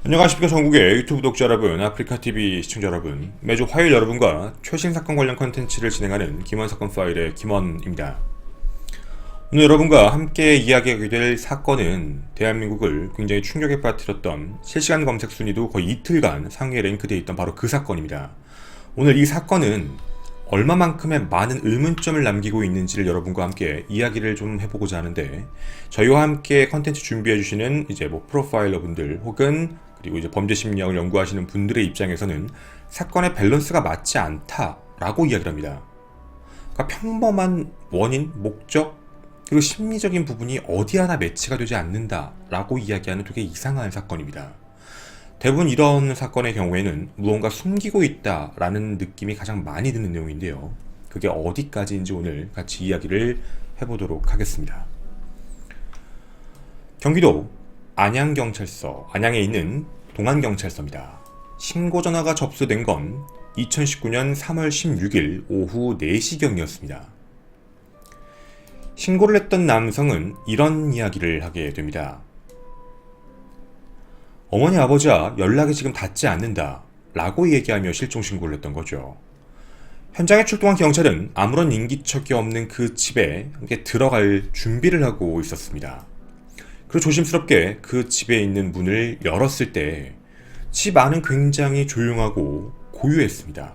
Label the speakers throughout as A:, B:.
A: 안녕하십니까 전국의 유튜브 구독자 여러분, 아프리카TV 시청자 여러분. 매주 화요일 여러분과 최신 사건 관련 컨텐츠를 진행하는 김원사건 파일의 김원입니다. 오늘 여러분과 함께 이야기하게 될 사건은 대한민국을 굉장히 충격에 빠뜨렸던 실시간 검색 순위도 거의 이틀간 상위에 랭크되어 있던 바로 그 사건입니다. 오늘 이 사건은 얼마만큼의 많은 의문점을 남기고 있는지를 여러분과 함께 이야기를 좀 해보고자 하는데, 저희와 함께 컨텐츠 준비해주시는 프로파일러 분들 혹은 그리고 범죄 심리학을 연구하시는 분들의 입장에서는 사건의 밸런스가 맞지 않다라고 이야기를 합니다. 그러니까 평범한 원인, 목적, 그리고 심리적인 부분이 어디 하나 매치가 되지 않는다라고 이야기하는 되게 이상한 사건입니다. 대부분 이런 사건의 경우에는 무언가 숨기고 있다라는 느낌이 가장 많이 드는 내용인데요. 그게 어디까지인지 오늘 같이 이야기를 해보도록 하겠습니다. 경기도 안양경찰서, 안양에 있는 동안경찰서입니다. 신고 전화가 접수된 건 2019년 3월 16일 오후 4시경이었습니다. 신고를 했던 남성은 이런 이야기를 하게 됩니다. 어머니 아버지와 연락이 지금 닿지 않는다 라고 얘기하며 실종 신고를 했던 거죠. 현장에 출동한 경찰은 아무런 인기척이 없는 그 집에 들어갈 준비를 하고 있었습니다. 그리고 조심스럽게 그 집에 있는 문을 열었을 때 집 안은 굉장히 조용하고 고요했습니다.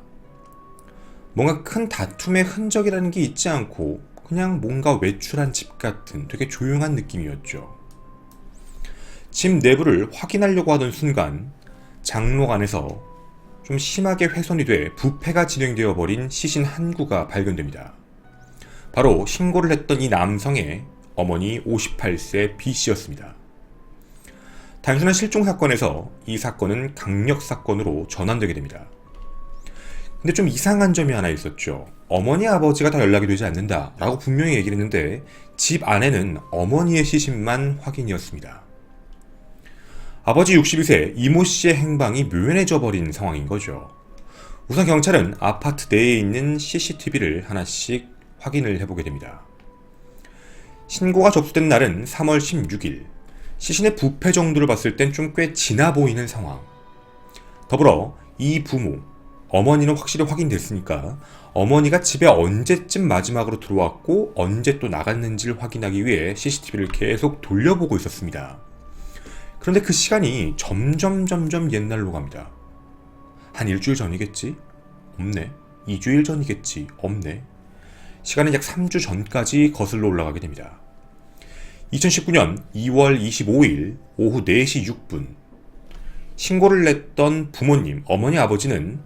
A: 뭔가 큰 다툼의 흔적이라는 게 있지 않고 그냥 뭔가 외출한 집 같은 되게 조용한 느낌이었죠. 집 내부를 확인하려고 하던 순간 장롱 안에서 좀 심하게 훼손이 돼 부패가 진행되어 버린 시신 한 구가 발견됩니다. 바로 신고를 했던 이 남성의 어머니 58세 B씨였습니다. 단순한 실종 사건에서 이 사건은 강력 사건으로 전환되게 됩니다. 근데 좀 이상한 점이 하나 있었죠. 어머니 아버지가 다 연락이 되지 않는다 라고 분명히 얘기를 했는데 집 안에는 어머니의 시신만 확인이었습니다. 아버지 62세 이모 씨의 행방이 묘연해져 버린 상황인 거죠. 우선 경찰은 아파트 내에 있는 CCTV를 하나씩 확인을 해보게 됩니다. 신고가 접수된 날은 3월 16일. 시신의 부패 정도를 봤을 땐 좀 꽤 지나 보이는 상황. 더불어 이 부모, 어머니는 확실히 확인됐으니까 어머니가 집에 언제쯤 마지막으로 들어왔고 언제 또 나갔는지를 확인하기 위해 CCTV를 계속 돌려보고 있었습니다. 그런데 그 시간이 점점 옛날로 갑니다. 한 일주일 전이겠지? 없네. 2주일 전이겠지? 없네. 시간은 약 3주 전까지 거슬러 올라가게 됩니다. 2019년 2월 25일 오후 4시 6분 신고를 냈던 부모님, 어머니, 아버지는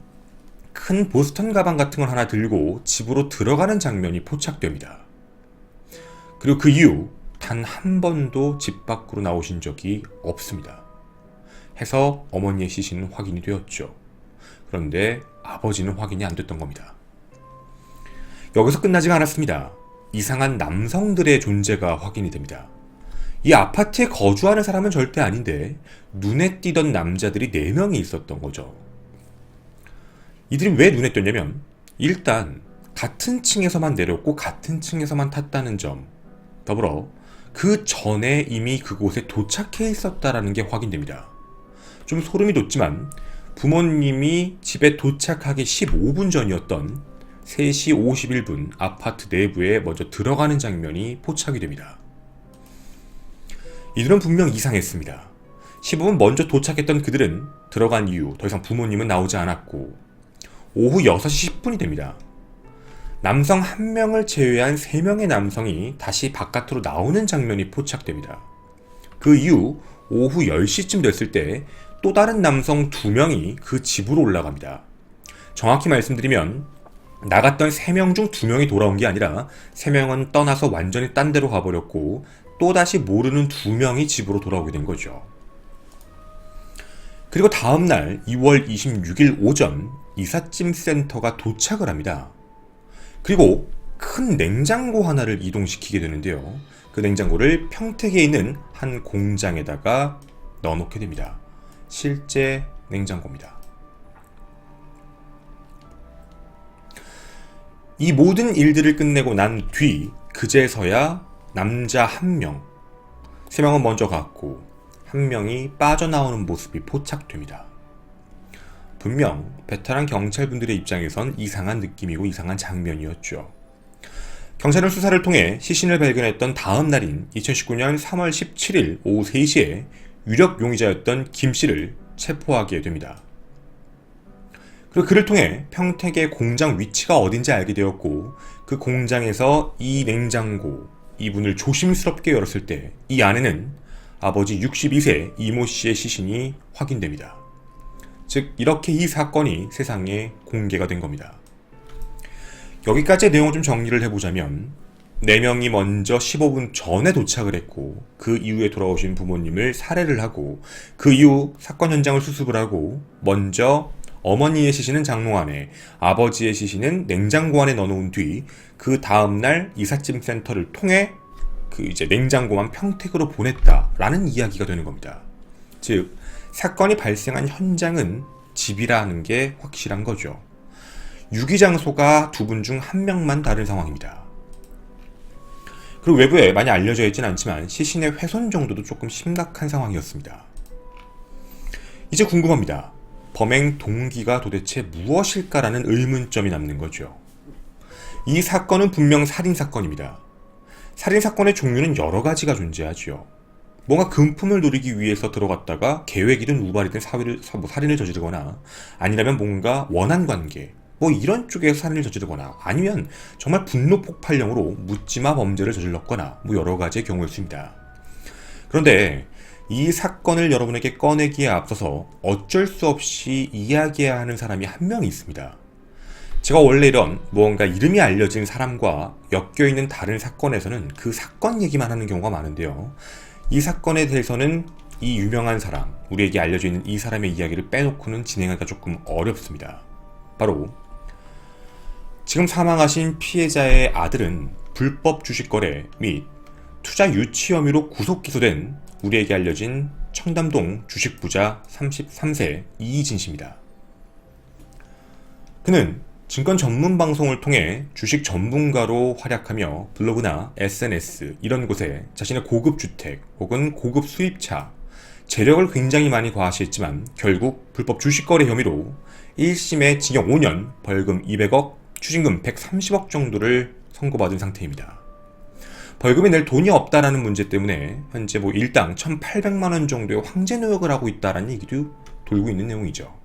A: 큰 보스턴 가방 같은 걸 하나 들고 집으로 들어가는 장면이 포착됩니다. 그리고 그 이후 단 한 번도 집 밖으로 나오신 적이 없습니다. 해서 어머니의 시신은 확인이 되었죠. 그런데 아버지는 확인이 안 됐던 겁니다. 여기서 끝나지가 않았습니다. 이상한 남성들의 존재가 확인이 됩니다. 이 아파트에 거주하는 사람은 절대 아닌데 눈에 띄던 남자들이 4명이 있었던 거죠. 이들이 왜 눈에 띄었냐면 일단 같은 층에서만 내렸고 같은 층에서만 탔다는 점, 더불어 그 전에 이미 그곳에 도착해 있었다라는 게 확인됩니다. 좀 소름이 돋지만 부모님이 집에 도착하기 15분 전이었던 3시 51분 아파트 내부에 먼저 들어가는 장면이 포착이 됩니다. 이들은 분명 이상했습니다. 15분 먼저 도착했던 그들은 들어간 이후 더 이상 부모님은 나오지 않았고 오후 6시 10분이 됩니다. 남성 1명을 제외한 3명의 남성이 다시 바깥으로 나오는 장면이 포착됩니다. 그 이후 오후 10시쯤 됐을 때 또 다른 남성 2명이 그 집으로 올라갑니다. 정확히 말씀드리면 나갔던 3명 중 2명이 돌아온 게 아니라 3명은 떠나서 완전히 딴 데로 가버렸고 또다시 모르는 2명이 집으로 돌아오게 된 거죠. 그리고 다음날 2월 26일 오전 이삿짐 센터가 도착을 합니다. 그리고 큰 냉장고 하나를 이동시키게 되는데요. 그 냉장고를 평택에 있는 한 공장에다가 넣어놓게 됩니다. 실제 냉장고입니다. 이 모든 일들을 끝내고 난 뒤 그제서야 남자 1명, 3명은 먼저 갔고 한 명이 빠져나오는 모습이 포착됩니다. 분명 베테랑 경찰분들의 입장에선 이상한 느낌이고 이상한 장면이었죠. 경찰은 수사를 통해 시신을 발견했던 다음 날인 2019년 3월 17일 오후 3시에 유력 용의자였던 김 씨를 체포하게 됩니다. 그리고 그를 통해 평택의 공장 위치가 어딘지 알게 되었고, 그 공장에서 이 냉장고, 이 문을 조심스럽게 열었을 때 이 안에는 아버지 62세 이모 씨의 시신이 확인됩니다. 즉 이렇게 이 사건이 세상에 공개가 된 겁니다. 여기까지의 내용을 좀 정리를 해보자면, 4명이 먼저 15분 전에 도착을 했고 그 이후에 돌아오신 부모님을 살해를 하고, 그 이후 사건 현장을 수습을 하고 먼저 어머니의 시신은 장롱 안에, 아버지의 시신은 냉장고 안에 넣어놓은 뒤 그 다음날 이삿짐 센터를 통해 그 이제 냉장고만 평택으로 보냈다라는 이야기가 되는 겁니다. 즉 사건이 발생한 현장은 집이라는 게 확실한 거죠. 유기 장소가 두 분 중 한 명만 다른 상황입니다. 그리고 외부에 많이 알려져 있진 않지만 시신의 훼손 정도도 조금 심각한 상황이었습니다. 이제 궁금합니다. 범행 동기가 도대체 무엇일까라는 의문점이 남는 거죠. 이 사건은 분명 살인사건입니다. 살인사건의 종류는 여러 가지가 존재하죠. 뭔가 금품을 노리기 위해서 들어갔다가 계획이든 우발이든 살인을 저지르거나, 아니라면 뭔가 원한관계, 이런 쪽에서 살인을 저지르거나, 아니면 정말 분노 폭발령으로 묻지마 범죄를 저질렀거나, 여러 가지의 경우일 수 있습니다. 그런데 이 사건을 여러분에게 꺼내기에 앞서서 어쩔 수 없이 이야기해야 하는 사람이 한 명 있습니다. 제가 원래 이런 무언가 이름이 알려진 사람과 엮여있는 다른 사건에서는 그 사건 얘기만 하는 경우가 많은데요. 이 사건에 대해서는 이 유명한 사람, 우리에게 알려져 있는 이 사람의 이야기를 빼놓고는 진행하기가 조금 어렵습니다. 바로 지금 사망하신 피해자의 아들은 불법 주식거래 및 투자 유치 혐의로 구속 기소된 우리에게 알려진 청담동 주식부자 33세 이희진 씨입니다. 그는 증권 전문 방송을 통해 주식 전문가로 활약하며 블로그나 SNS 이런 곳에 자신의 고급 주택 혹은 고급 수입차, 재력을 굉장히 많이 과시했지만 결국 불법 주식거래 혐의로 1심에 징역 5년, 벌금 200억, 추징금 130억 정도를 선고받은 상태입니다. 벌금을 낼 돈이 없다라는 문제 때문에 현재 일당 1,800만 원 정도의 황제 노역을 하고 있다라는 얘기도 돌고 있는 내용이죠.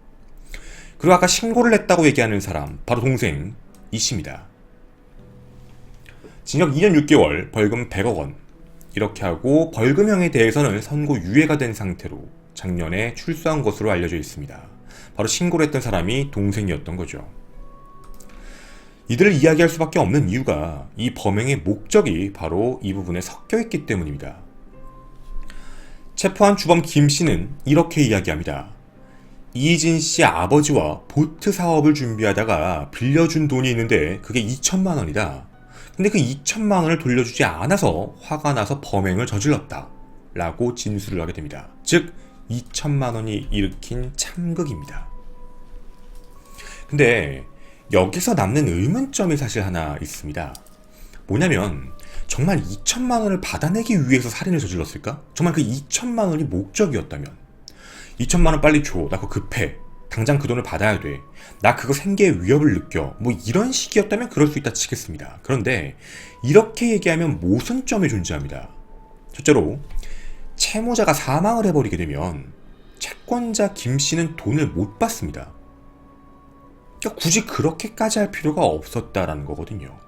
A: 그리고 아까 신고를 했다고 얘기하는 사람, 바로 동생 이 씨입니다. 징역 2년 6개월, 벌금 100억 원 이렇게 하고 벌금형에 대해서는 선고 유예가 된 상태로 작년에 출소한 것으로 알려져 있습니다. 바로 신고를 했던 사람이 동생이었던 거죠. 이들을 이야기할 수밖에 없는 이유가 이 범행의 목적이 바로 이 부분에 섞여 있기 때문입니다. 체포한 주범 김 씨는 이렇게 이야기합니다. 이희진 씨 아버지와 보트 사업을 준비하다가 빌려준 돈이 있는데 그게 2천만 원이다. 근데 그 2천만 원을 돌려주지 않아서 화가 나서 범행을 저질렀다 라고 진술을 하게 됩니다. 즉 2천만 원이 일으킨 참극입니다. 근데 여기서 남는 의문점이 사실 하나 있습니다. 뭐냐면 정말 2천만 원을 받아내기 위해서 살인을 저질렀을까? 정말 그 2천만 원이 목적이었다면 2천만 원 빨리 줘. 나 그거 급해. 당장 그 돈을 받아야 돼. 나 그거 생계의 위협을 느껴. 이런 식이었다면 그럴 수 있다 치겠습니다. 그런데 이렇게 얘기하면 모순점이 존재합니다. 첫째로 채무자가 사망을 해버리게 되면 채권자 김 씨는 돈을 못 받습니다. 그러니까 굳이 그렇게까지 할 필요가 없었다라는 거거든요.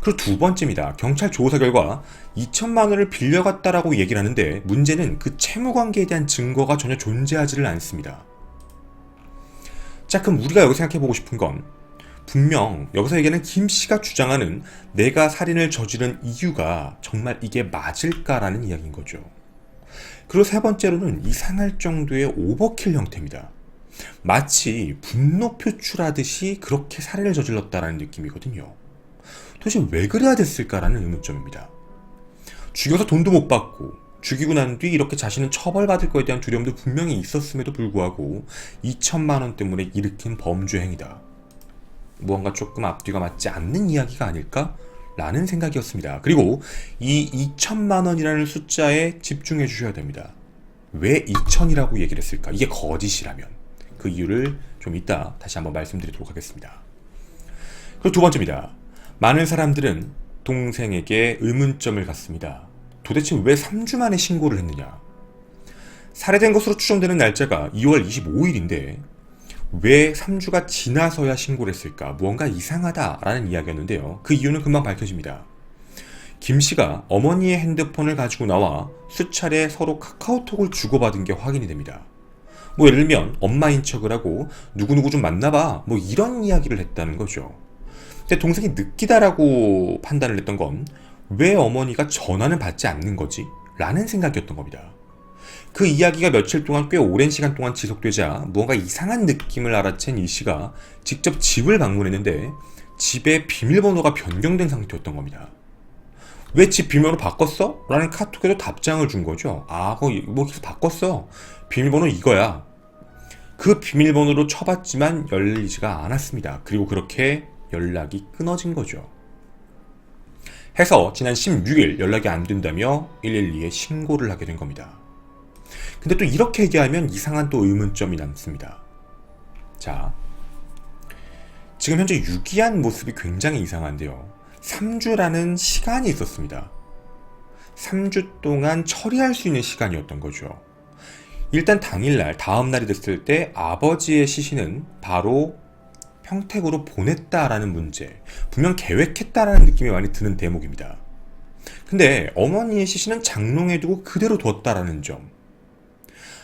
A: 그리고 두 번째입니다. 경찰 조사 결과 2천만 원을 빌려갔다라고 얘기를 하는데 문제는 그 채무관계에 대한 증거가 전혀 존재하지를 않습니다. 자, 그럼 우리가 여기 생각해보고 싶은 건 분명 여기서 얘기하는 김 씨가 주장하는 내가 살인을 저지른 이유가 정말 이게 맞을까라는 이야기인 거죠. 그리고 세 번째로는 이상할 정도의 오버킬 형태입니다. 마치 분노 표출하듯이 그렇게 살인을 저질렀다라는 느낌이거든요. 도대체 왜 그래야 됐을까라는 의문점입니다. 죽여서 돈도 못 받고 죽이고 난 뒤 이렇게 자신은 처벌받을 거에 대한 두려움도 분명히 있었음에도 불구하고 2천만 원 때문에 일으킨 범죄 행위다. 무언가 조금 앞뒤가 맞지 않는 이야기가 아닐까? 라는 생각이었습니다. 그리고 이 2천만 원이라는 숫자에 집중해 주셔야 됩니다. 왜 2천이라고 얘기를 했을까? 이게 거짓이라면 그 이유를 좀 이따 다시 한번 말씀드리도록 하겠습니다. 그리고 두 번째입니다. 많은 사람들은 동생에게 의문점을 갖습니다. 도대체 왜 3주 만에 신고를 했느냐? 살해된 것으로 추정되는 날짜가 2월 25일인데 왜 3주가 지나서야 신고를 했을까? 무언가 이상하다라는 이야기였는데요. 그 이유는 금방 밝혀집니다. 김 씨가 어머니의 핸드폰을 가지고 나와 수차례 서로 카카오톡을 주고받은 게 확인이 됩니다. 예를 들면 엄마인 척을 하고 누구누구 좀 만나봐 이런 이야기를 했다는 거죠. 근데 동생이 느끼다라고 판단을 했던 건 왜 어머니가 전화는 받지 않는 거지? 라는 생각이었던 겁니다. 그 이야기가 며칠 동안 꽤 오랜 시간 동안 지속되자 무언가 이상한 느낌을 알아챈 이 씨가 직접 집을 방문했는데 집의 비밀번호가 변경된 상태였던 겁니다. 왜 집 비밀번호 바꿨어? 라는 카톡에도 답장을 준 거죠. 거기서 바꿨어. 비밀번호 이거야. 그 비밀번호로 쳐봤지만 열리지가 않았습니다. 그리고 그렇게 연락이 끊어진 거죠. 해서 지난 16일 연락이 안 된다며 112에 신고를 하게 된 겁니다. 근데 또 이렇게 얘기하면 이상한 또 의문점이 남습니다. 자, 지금 현재 유기한 모습이 굉장히 이상한데요. 3주라는 시간이 있었습니다. 3주 동안 처리할 수 있는 시간이었던 거죠. 일단 당일날, 다음날이 됐을 때 아버지의 시신은 바로 평택으로 보냈다라는 문제, 분명 계획했다라는 느낌이 많이 드는 대목입니다. 근데 어머니의 시신은 장롱에 두고 그대로 뒀다라는 점.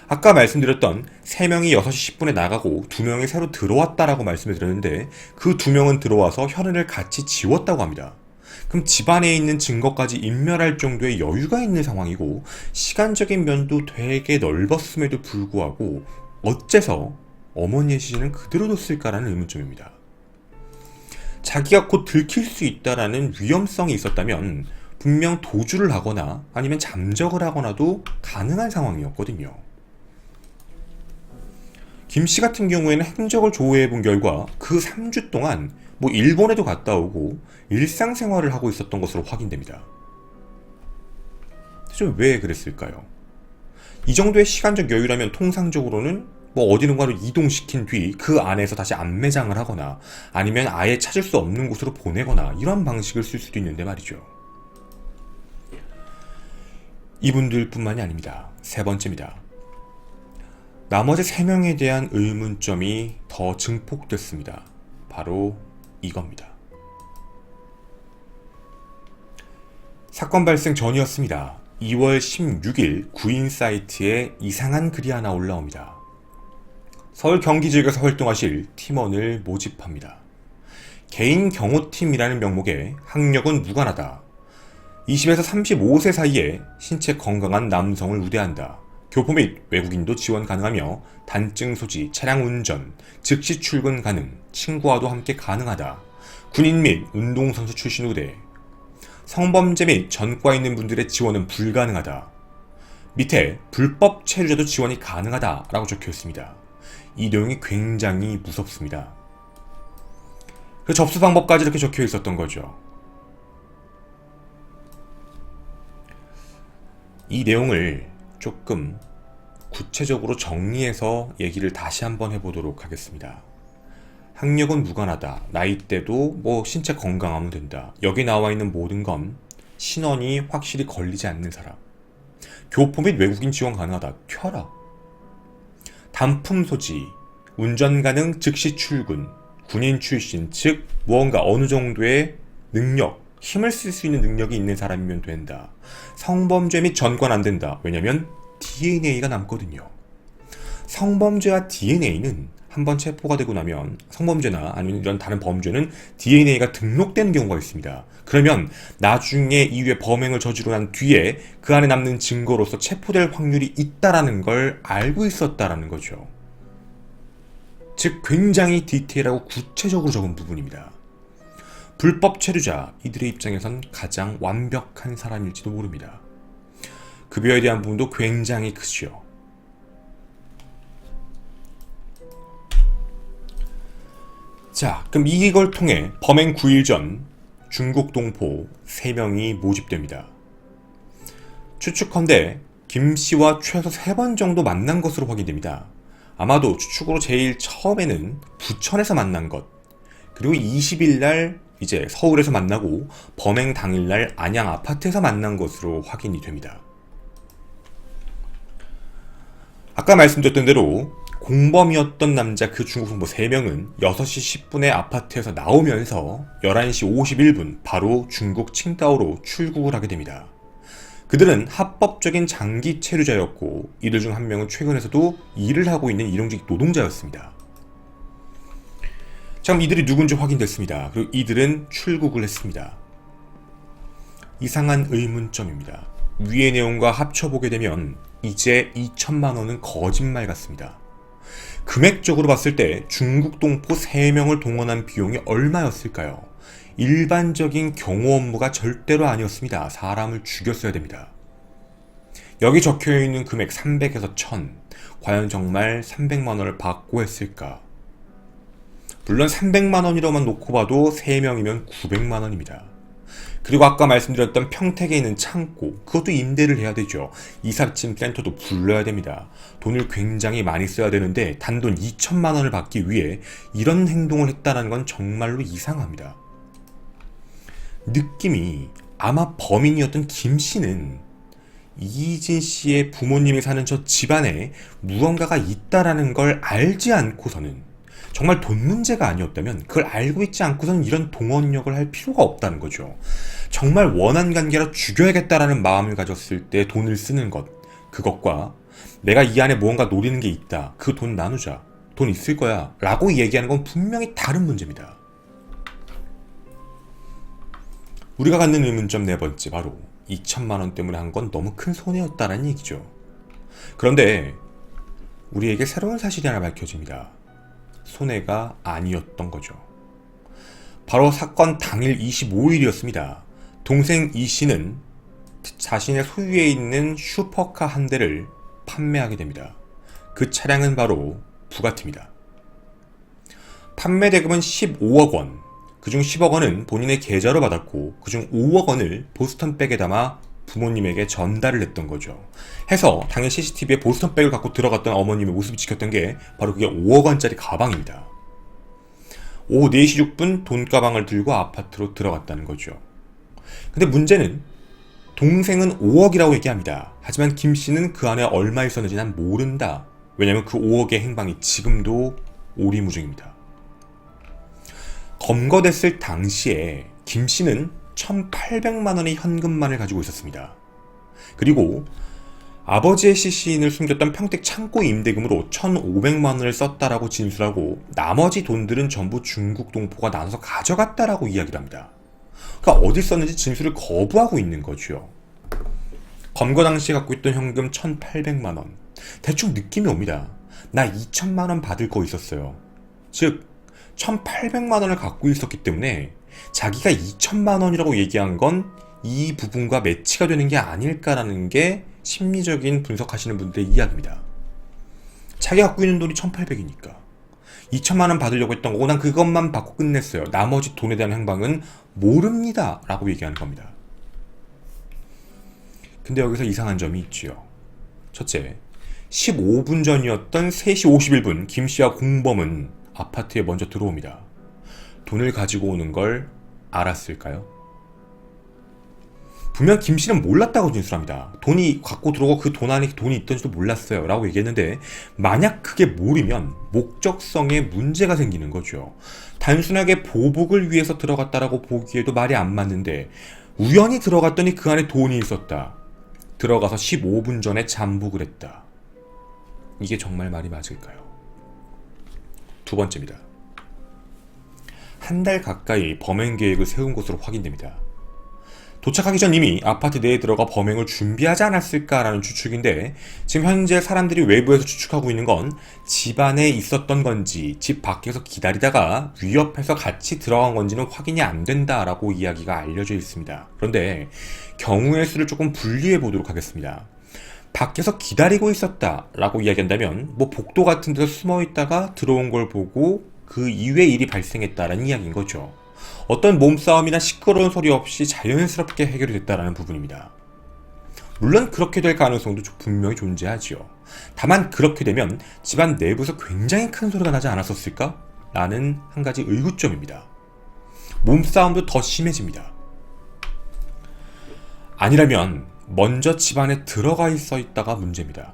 A: 아까 말씀드렸던 3명이 6시 10분에 나가고 2명이 새로 들어왔다라고 말씀을 드렸는데 그 2명은 들어와서 혈흔을 같이 지웠다고 합니다. 그럼 집안에 있는 증거까지 인멸할 정도의 여유가 있는 상황이고 시간적인 면도 되게 넓었음에도 불구하고 어째서 어머니의 시신은 그대로 뒀을까라는 의문점입니다. 자기가 곧 들킬 수 있다라는 위험성이 있었다면 분명 도주를 하거나 아니면 잠적을 하거나도 가능한 상황이었거든요. 김 씨 같은 경우에는 행적을 조회해 본 결과 그 3주 동안 일본에도 갔다 오고 일상생활을 하고 있었던 것으로 확인됩니다. 대체 왜 그랬을까요? 이 정도의 시간적 여유라면 통상적으로는 어디론가로 이동시킨 뒤 그 안에서 다시 안매장을 하거나 아니면 아예 찾을 수 없는 곳으로 보내거나 이런 방식을 쓸 수도 있는데 말이죠. 이분들 뿐만이 아닙니다. 세 번째입니다. 나머지 3명에 대한 의문점이 더 증폭됐습니다. 바로 이겁니다. 사건 발생 전이었습니다. 2월 16일 구인 사이트에 이상한 글이 하나 올라옵니다. 서울 경기 지역에서 활동하실 팀원을 모집합니다. 개인 경호팀이라는 명목에 학력은 무관하다. 20에서 35세 사이에 신체 건강한 남성을 우대한다. 교포 및 외국인도 지원 가능하며 단증 소지, 차량 운전, 즉시 출근 가능, 친구와도 함께 가능하다. 군인 및 운동선수 출신 우대. 성범죄 및 전과 있는 분들의 지원은 불가능하다. 밑에 불법 체류자도 지원이 가능하다 라고 적혀 있습니다. 이 내용이 굉장히 무섭습니다. 그 접수 방법까지 이렇게 적혀 있었던 거죠. 이 내용을 조금 구체적으로 정리해서 얘기를 다시 한번 해보도록 하겠습니다. 학력은 무관하다. 나이대도 신체 건강하면 된다. 여기 나와 있는 모든 건 신원이 확실히 걸리지 않는 사람. 교포 및 외국인 지원 가능하다. 켜라. 단품 소지, 운전 가능 즉시 출근, 군인 출신, 즉 무언가 어느 정도의 능력, 힘을 쓸 수 있는 능력이 있는 사람이면 된다. 성범죄 및 전과는 안 된다. 왜냐면 DNA가 남거든요. 성범죄와 DNA는 한번 체포가 되고 나면 성범죄나 아니면 이런 다른 범죄는 DNA가 등록되는 경우가 있습니다. 그러면 나중에 이후에 범행을 저지르고 난 뒤에 그 안에 남는 증거로서 체포될 확률이 있다라는 걸 알고 있었다라는 거죠. 즉 굉장히 디테일하고 구체적으로 적은 부분입니다. 불법 체류자, 이들의 입장에선 가장 완벽한 사람일지도 모릅니다. 급여에 대한 부분도 굉장히 크죠. 자, 그럼 이걸 통해 범행 9일 전 중국 동포 3명이 모집됩니다. 추측컨대 김 씨와 최소 3번 정도 만난 것으로 확인됩니다. 아마도 추측으로 제일 처음에는 부천에서 만난 것, 그리고 20일 날 이제 서울에서 만나고 범행 당일날 안양 아파트에서 만난 것으로 확인이 됩니다. 아까 말씀드렸던 대로 공범이었던 남자 그 중국 동포 3명은 6시 10분에 아파트에서 나오면서 11시 51분 바로 중국 칭다오로 출국을 하게 됩니다. 그들은 합법적인 장기 체류자였고 이들 중 한 명은 최근에서도 일을 하고 있는 일용직 노동자였습니다. 자, 그럼 이들이 누군지 확인됐습니다. 그리고 이들은 출국을 했습니다. 이상한 의문점입니다. 위의 내용과 합쳐보게 되면 이제 2천만 원은 거짓말 같습니다. 금액적으로 봤을 때 중국 동포 3명을 동원한 비용이 얼마였을까요? 일반적인 경호 업무가 절대로 아니었습니다. 사람을 죽였어야 됩니다. 여기 적혀있는 금액 300에서 1000, 과연 정말 300만 원을 받고 했을까? 물론 300만 원이라고만 놓고 봐도 3명이면 900만 원입니다. 그리고 아까 말씀드렸던 평택에 있는 창고, 그것도 임대를 해야 되죠. 이삿짐 센터도 불러야 됩니다. 돈을 굉장히 많이 써야 되는데 단돈 2천만 원을 받기 위해 이런 행동을 했다는 건 정말로 이상합니다. 느낌이 아마 범인이었던 김 씨는 이희진 씨의 부모님이 사는 저 집안에 무언가가 있다라는 걸 알지 않고서는, 정말 돈 문제가 아니었다면 그걸 알고 있지 않고서는 이런 동원력을 할 필요가 없다는 거죠. 정말 원한 관계라 죽여야겠다라는 마음을 가졌을 때 돈을 쓰는 것, 그것과 내가 이 안에 무언가 노리는 게 있다, 그 돈 나누자, 돈 있을 거야 라고 얘기하는 건 분명히 다른 문제입니다. 우리가 갖는 의문점 4번째, 바로 2천만 원 때문에 한 건 너무 큰 손해였다라는 얘기죠. 그런데 우리에게 새로운 사실이 하나 밝혀집니다. 손해가 아니었던 거죠. 바로 사건 당일 25일이었습니다. 동생 이 씨는 자신의 소유에 있는 슈퍼카 한 대를 판매하게 됩니다. 그 차량은 바로 부가티입니다. 판매 대금은 15억 원, 그중 10억 원은 본인의 계좌로 받았고 그중 5억 원을 보스턴백에 담아 부모님에게 전달을 했던 거죠. 해서 당일 CCTV에 보스턴백을 갖고 들어갔던 어머님의 모습이 찍혔던 게 바로 그게 5억 원짜리 가방입니다. 오후 4시 6분 돈가방을 들고 아파트로 들어갔다는 거죠. 근데 문제는 동생은 5억이라고 얘기합니다. 하지만 김 씨는 그 안에 얼마 있었는지 난 모른다. 왜냐면 그 5억의 행방이 지금도 오리무중입니다. 검거됐을 당시에 김 씨는 1,800만 원의 현금만을 가지고 있었습니다. 그리고 아버지의 시신을 숨겼던 평택 창고 임대금으로 1,500만 원을 썼다라고 진술하고 나머지 돈들은 전부 중국 동포가 나눠서 가져갔다라고 이야기를 합니다. 그러니까 어디 썼는지 진술을 거부하고 있는 거죠. 검거 당시에 갖고 있던 현금 1,800만 원. 대충 느낌이 옵니다. 나 2천만 원 받을 거 있었어요. 즉 1,800만 원을 갖고 있었기 때문에 자기가 2천만 원이라고 얘기한 건 이 부분과 매치가 되는 게 아닐까라는 게 심리적인 분석하시는 분들의 이야기입니다. 자기가 갖고 있는 돈이 1,800이니까 2천만 원 받으려고 했던 거고 난 그것만 받고 끝냈어요. 나머지 돈에 대한 행방은 모릅니다 라고 얘기하는 겁니다. 근데 여기서 이상한 점이 있지요. 첫째, 15분 전이었던 3시 51분 김씨와 공범은 아파트에 먼저 들어옵니다. 돈을 가지고 오는 걸 알았을까요? 분명 김씨는 몰랐다고 진술합니다. 돈이 갖고 들어오고 그 돈 안에 돈이 있던지도 몰랐어요 라고 얘기했는데, 만약 그게 모르면 목적성에 문제가 생기는 거죠. 단순하게 보복을 위해서 들어갔다라고 보기에도 말이 안 맞는데 우연히 들어갔더니 그 안에 돈이 있었다. 들어가서 15분 전에 잠복을 했다. 이게 정말 말이 맞을까요? 두 번째입니다. 한 달 가까이 범행 계획을 세운 것으로 확인됩니다. 도착하기 전 이미 아파트 내에 들어가 범행을 준비하지 않았을까라는 추측인데, 지금 현재 사람들이 외부에서 추측하고 있는 건 집 안에 있었던 건지 집 밖에서 기다리다가 위협해서 같이 들어간 건지는 확인이 안 된다라고 이야기가 알려져 있습니다. 그런데 경우의 수를 조금 분리해 보도록 하겠습니다. 밖에서 기다리고 있었다라고 이야기한다면 뭐 복도 같은 데서 숨어 있다가 들어온 걸 보고 그 이후에 일이 발생했다라는 이야기인 거죠. 어떤 몸싸움이나 시끄러운 소리 없이 자연스럽게 해결이 됐다라는 부분입니다. 물론 그렇게 될 가능성도 분명히 존재하지요. 다만 그렇게 되면 집안 내부에서 굉장히 큰 소리가 나지 않았었을까? 라는 한 가지 의구점입니다. 몸싸움도 더 심해집니다. 아니라면 먼저 집안에 들어가 있다가 문제입니다.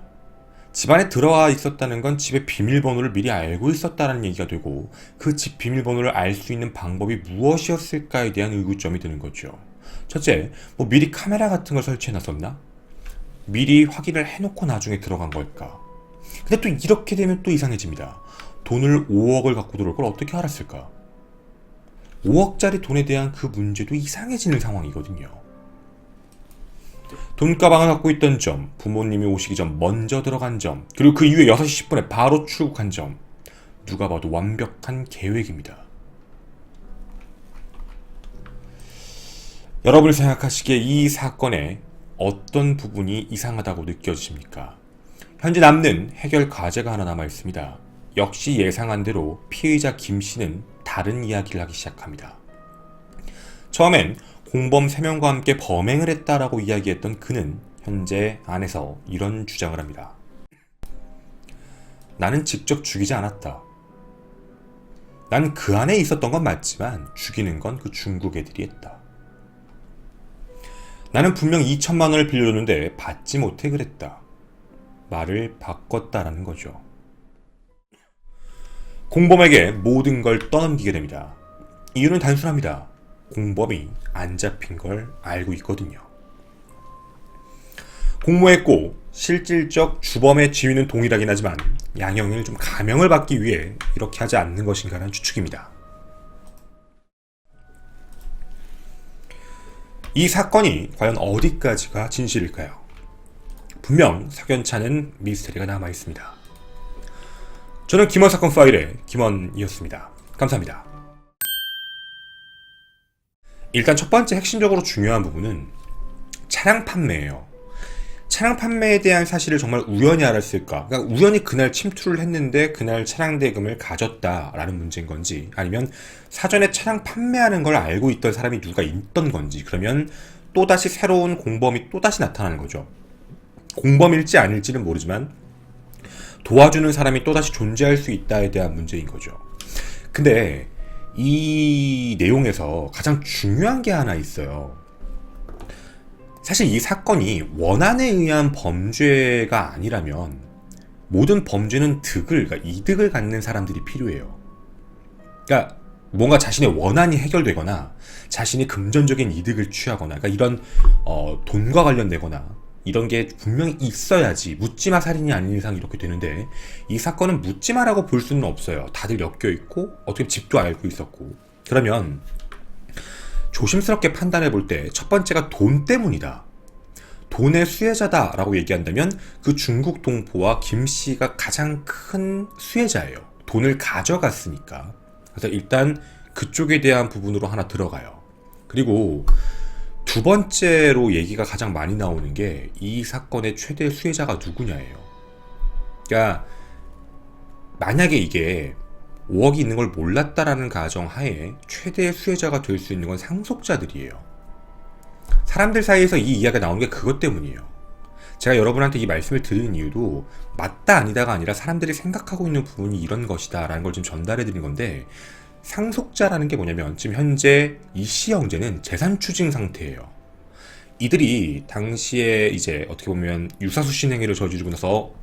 A: 집안에 들어와 있었다는 건 집의 비밀번호를 미리 알고 있었다는 얘기가 되고, 그 집 비밀번호를 알 수 있는 방법이 무엇이었을까에 대한 의구점이 드는 거죠. 첫째, 미리 카메라 같은 걸 설치해놨었나? 미리 확인을 해놓고 나중에 들어간 걸까? 근데 또 이렇게 되면 또 이상해집니다. 돈을 5억을 갖고 들어올 걸 어떻게 알았을까? 5억짜리 돈에 대한 그 문제도 이상해지는 상황이거든요. 돈가방을 갖고 있던 점, 부모님이 오시기 전 먼저 들어간 점, 그리고 그 이후에 6시 10분에 바로 출국한 점, 누가 봐도 완벽한 계획입니다. 여러분이 생각하시기에 이 사건에 어떤 부분이 이상하다고 느껴지십니까? 현재 남는 해결 과제가 하나 남아 있습니다. 역시 예상한 대로 피의자 김 씨는 다른 이야기를 하기 시작합니다. 처음엔 공범 3명과 함께 범행을 했다라고 이야기했던 그는 현재 안에서 이런 주장을 합니다. 나는 직접 죽이지 않았다. 난 그 안에 있었던 건 맞지만 죽이는 건 그 중국 애들이 했다. 나는 분명 2천만 원을 빌려줬는데 받지 못해 그랬다. 말을 바꿨다라는 거죠. 공범에게 모든 걸 떠넘기게 됩니다. 이유는 단순합니다. 공범이 안 잡힌 걸 알고 있거든요. 공모했고 실질적 주범의 지위는 동일하긴 하지만 양형을 좀 감형을 받기 위해 이렇게 하지 않는 것인가라는 추측입니다. 이 사건이 과연 어디까지가 진실일까요? 분명 석연찮은 미스터리가 남아있습니다. 저는 김원 사건 파일의 김원이었습니다. 감사합니다. 일단 첫 번째 핵심적으로 중요한 부분은 차량 판매예요. 차량 판매에 대한 사실을 정말 우연히 알았을까? 그러니까 우연히 그날 침투를 했는데 그날 차량 대금을 가졌다라는 문제인 건지, 아니면 사전에 차량 판매하는 걸 알고 있던 사람이 누가 있던 건지, 그러면 또다시 새로운 공범이 또다시 나타나는 거죠. 공범일지 아닐지는 모르지만 도와주는 사람이 또다시 존재할 수 있다에 대한 문제인 거죠. 근데 이 내용에서 가장 중요한 게 하나 있어요. 사실 이 사건이 원한에 의한 범죄가 아니라면 모든 범죄는 그러니까 이득을 갖는 사람들이 필요해요. 그러니까 뭔가 자신의 원한이 해결되거나 자신이 금전적인 이득을 취하거나, 그러니까 이런 돈과 관련되거나 이런 게 분명히 있어야지 묻지마 살인이 아닌 이상 이렇게 되는데, 이 사건은 묻지마라고 볼 수는 없어요. 다들 엮여있고 어떻게 집도 알고 있었고. 그러면 조심스럽게 판단해 볼 때 첫 번째가 돈 때문이다, 돈의 수혜자다 라고 얘기한다면 그 중국 동포와 김 씨가 가장 큰 수혜자예요. 돈을 가져갔으니까. 그래서 일단 그쪽에 대한 부분으로 하나 들어가요. 그리고 두 번째로 얘기가 가장 많이 나오는 게 이 사건의 최대 수혜자가 누구냐예요. 그러니까 만약에 이게 5억이 있는 걸 몰랐다라는 가정 하에 최대 수혜자가 될 수 있는 건 상속자들이에요. 사람들 사이에서 이 이야기가 나오는 게 그것 때문이에요. 제가 여러분한테 이 말씀을 드리는 이유도 맞다 아니다가 아니라 사람들이 생각하고 있는 부분이 이런 것이다 라는 걸 좀 전달해 드리는 건데, 상속자라는 게 뭐냐면 지금 현재 이씨 형제는 재산 추징 상태예요. 이들이 당시에 이제 어떻게 보면 유사수신 행위를 저지르고 나서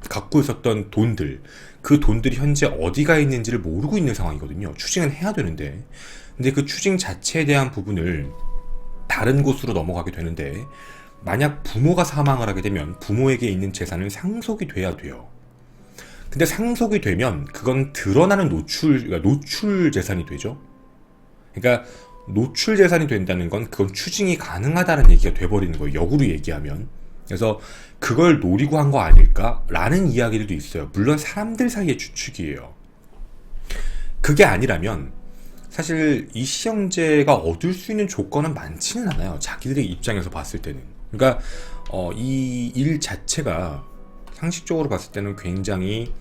A: 갖고 있었던 돈들, 그 돈들이 현재 어디가 있는지를 모르고 있는 상황이거든요. 추징은 해야 되는데, 근데 그 추징 자체에 대한 부분을 다른 곳으로 넘어가게 되는데, 만약 부모가 사망을 하게 되면 부모에게 있는 재산은 상속이 돼야 돼요. 근데 상속이 되면 그건 드러나는 노출 재산이 되죠. 그러니까 노출 재산이 된다는 건 그건 추징이 가능하다는 얘기가 돼버리는 거예요. 역으로 얘기하면. 그래서 그걸 노리고 한 거 아닐까라는 이야기들도 있어요. 물론 사람들 사이의 추측이에요. 그게 아니라면 사실 이 시형제가 얻을 수 있는 조건은 많지는 않아요. 자기들의 입장에서 봤을 때는. 그러니까 이 일 자체가 상식적으로 봤을 때는 굉장히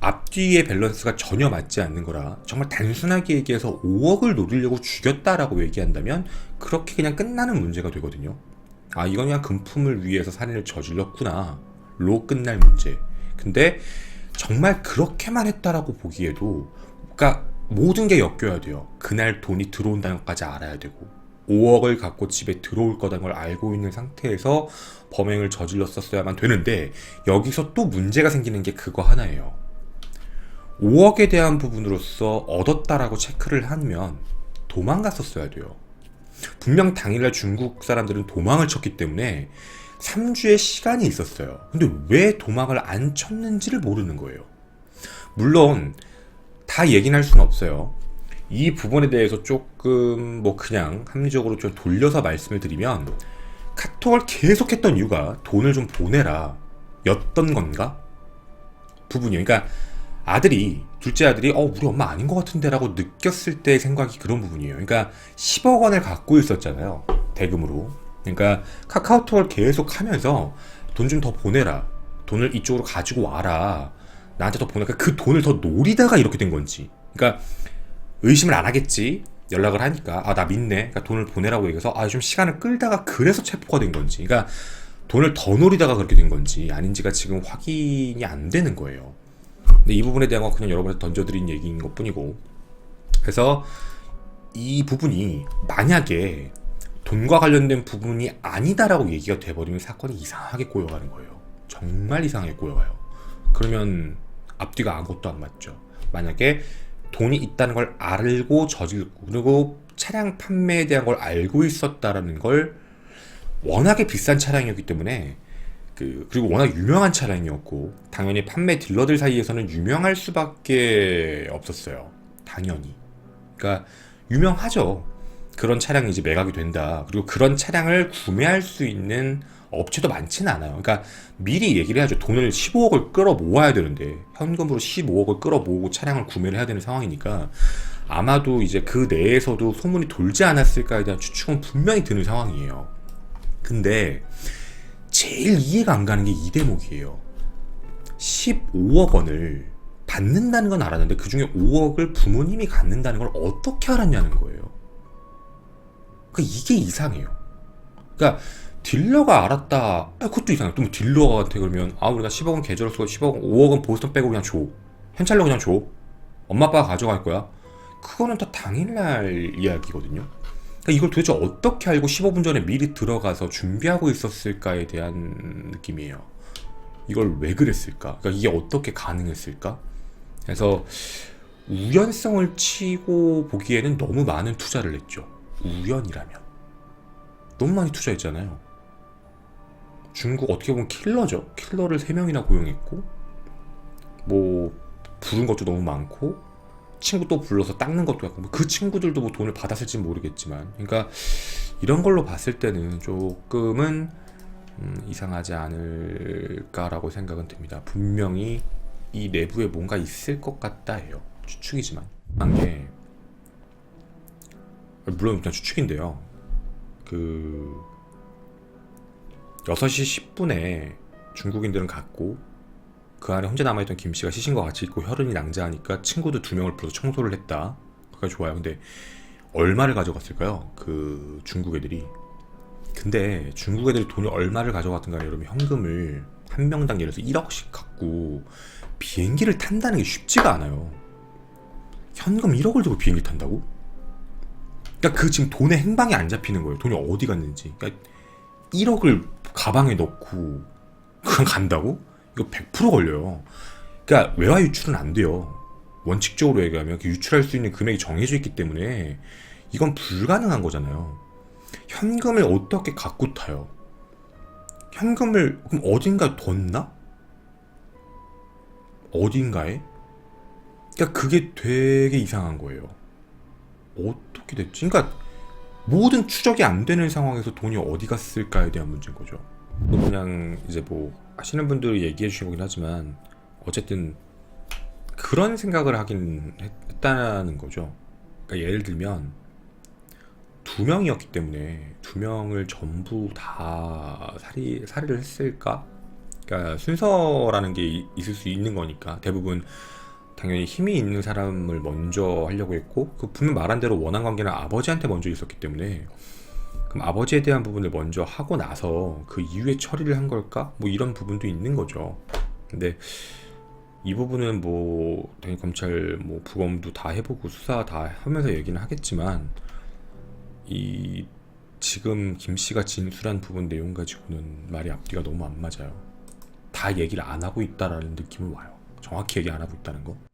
A: 앞뒤의 밸런스가 전혀 맞지 않는 거라, 정말 단순하게 얘기해서 5억을 노리려고 죽였다라고 얘기한다면 그렇게 그냥 끝나는 문제가 되거든요. 아, 이건 그냥 금품을 위해서 살인을 저질렀구나 로 끝날 문제. 근데 정말 그렇게만 했다라고 보기에도, 그러니까 모든 게 엮여야 돼요. 그날 돈이 들어온다는 것까지 알아야 되고, 5억을 갖고 집에 들어올 거라는 걸 알고 있는 상태에서 범행을 저질렀었어야만 되는데, 여기서 또 문제가 생기는 게 그거 하나예요. 5억에 대한 부분으로서 얻었다라고 체크를 하면 도망갔었어야 돼요. 분명 당일날 중국 사람들은 도망을 쳤기 때문에 3주의 시간이 있었어요. 근데 왜 도망을 안 쳤는지를 모르는 거예요. 물론 다 얘기는 할 수는 없어요. 이 부분에 대해서 조금 그냥 합리적으로 좀 돌려서 말씀을 드리면, 카톡을 계속했던 이유가 돈을 좀 보내라 였던 건가? 부분이요. 그러니까 둘째 아들이 우리 엄마 아닌 것 같은데 라고 느꼈을 때의 생각이 그런 부분이에요. 그러니까 10억 원을 갖고 있었잖아요, 대금으로. 그러니까 카카오톡을 계속 하면서 돈 좀 더 보내라, 돈을 이쪽으로 가지고 와라, 나한테 더 보내라, 그 돈을 더 노리다가 이렇게 된 건지. 그러니까 의심을 안 하겠지, 연락을 하니까. 나 믿네, 그러니까 돈을 보내라고 얘기해서 좀 시간을 끌다가 그래서 체포가 된 건지, 그러니까 돈을 더 노리다가 그렇게 된 건지 아닌지가 지금 확인이 안 되는 거예요. 근데 이 부분에 대한 건 그냥 여러분한테 던져드린 얘기인 것 뿐이고, 그래서 이 부분이 만약에 돈과 관련된 부분이 아니다라고 얘기가 돼버리면 사건이 이상하게 꼬여가는 거예요. 정말 이상하게 꼬여가요. 그러면 앞뒤가 아무것도 안 맞죠. 만약에 돈이 있다는 걸 알고 저질렀고, 그리고 차량 판매에 대한 걸 알고 있었다라는 걸, 워낙에 비싼 차량이었기 때문에, 그리고 워낙 유명한 차량이었고, 당연히 판매 딜러들 사이에서는 유명할 수밖에 없었어요. 당연히. 그러니까 유명하죠. 그런 차량이 이제 매각이 된다. 그리고 그런 차량을 구매할 수 있는 업체도 많지는 않아요. 그러니까 미리 얘기를 해야죠. 돈을 15억을 끌어 모아야 되는데, 현금으로 15억을 끌어 모으고 차량을 구매를 해야 되는 상황이니까, 아마도 이제 그 내에서도 소문이 돌지 않았을까에 대한 추측은 분명히 드는 상황이에요. 근데 제일 이해가 안 가는 게 이 대목이에요. 15억 원을 받는다는 건 알았는데 그 중에 5억을 부모님이 갖는다는 걸 어떻게 알았냐는 거예요. 그러니까 이게 이상해요. 그러니까 딜러가 알았다, 그것도 이상해요. 또 딜러한테 그러면 우리가 10억은 계좌로 쓰고 10억은 5억은 보스턴 빼고 그냥 줘, 현찰로 그냥 줘, 엄마 아빠가 가져갈 거야. 그거는 다 당일날 이야기거든요. 그러니까 이걸 도대체 어떻게 알고 15분 전에 미리 들어가서 준비하고 있었을까에 대한 느낌이에요. 이걸 왜 그랬을까? 그러니까 이게 어떻게 가능했을까? 그래서 우연성을 치고 보기에는 너무 많은 투자를 했죠. 우연이라면 너무 많이 투자했잖아요. 중국 어떻게 보면 킬러죠. 킬러를 3명이나 고용했고, 부른 것도 너무 많고, 친구 또 불러서 닦는 것도 같고, 그 친구들도 돈을 받았을지 모르겠지만, 그러니까 이런 걸로 봤을 때는 조금은 이상하지 않을까라고 생각은 듭니다. 분명히 이 내부에 뭔가 있을 것 같다 해요. 추측이지만. 한게 물론 일단 추측인데요. 6시 10분에 중국인들은 갔고, 그 안에 혼자 남아있던 김씨가 시신과 같이 있고 혈흔이 낭자하니까 친구들 2명을 불러서 청소를 했다. 그게 좋아요. 근데 얼마를 가져갔을까요? 그 중국 애들이. 근데 중국 애들이 돈이 얼마를 가져갔던가, 여러분, 현금을 한 명당 예를 들어서 1억씩 갖고 비행기를 탄다는 게 쉽지가 않아요. 현금 1억을 들고 비행기 탄다고? 그러니까 지금 돈의 행방이 안 잡히는 거예요. 돈이 어디 갔는지. 그러니까 1억을 가방에 넣고 그냥 간다고? 이거 100% 걸려요. 그러니까 외화 유출은 안 돼요. 원칙적으로 얘기하면 유출할 수 있는 금액이 정해져 있기 때문에 이건 불가능한 거잖아요. 현금을 어떻게 갖고 타요? 현금을 그럼 어딘가에 뒀나? 어딘가에? 그러니까 그게 되게 이상한 거예요. 어떻게 됐지? 그러니까 모든 추적이 안 되는 상황에서 돈이 어디 갔을까에 대한 문제인 거죠. 그냥 이제 하시는 분들이 얘기해 주신 거긴 하지만, 어쨌든 그런 생각을 하긴 했다는 거죠. 그러니까 예를 들면 2명이었기 때문에 2명을 전부 다 살해를 했을까? 그러니까 순서라는 게 있을 수 있는 거니까 대부분 당연히 힘이 있는 사람을 먼저 하려고 했고, 분명 말한 대로 원한 관계는 아버지한테 먼저 있었기 때문에 그럼 아버지에 대한 부분을 먼저 하고 나서 그 이후에 처리를 한 걸까? 뭐 이런 부분도 있는 거죠. 근데 이 부분은 뭐 당연히 검찰 뭐 부검도 다 해보고 수사 다 하면서 얘기는 하겠지만 이 지금 김 씨가 진술한 부분 내용 가지고는 말이 앞뒤가 너무 안 맞아요. 다 얘기를 안 하고 있다라는 느낌은 와요. 정확히 얘기 안 하고 있다는 거.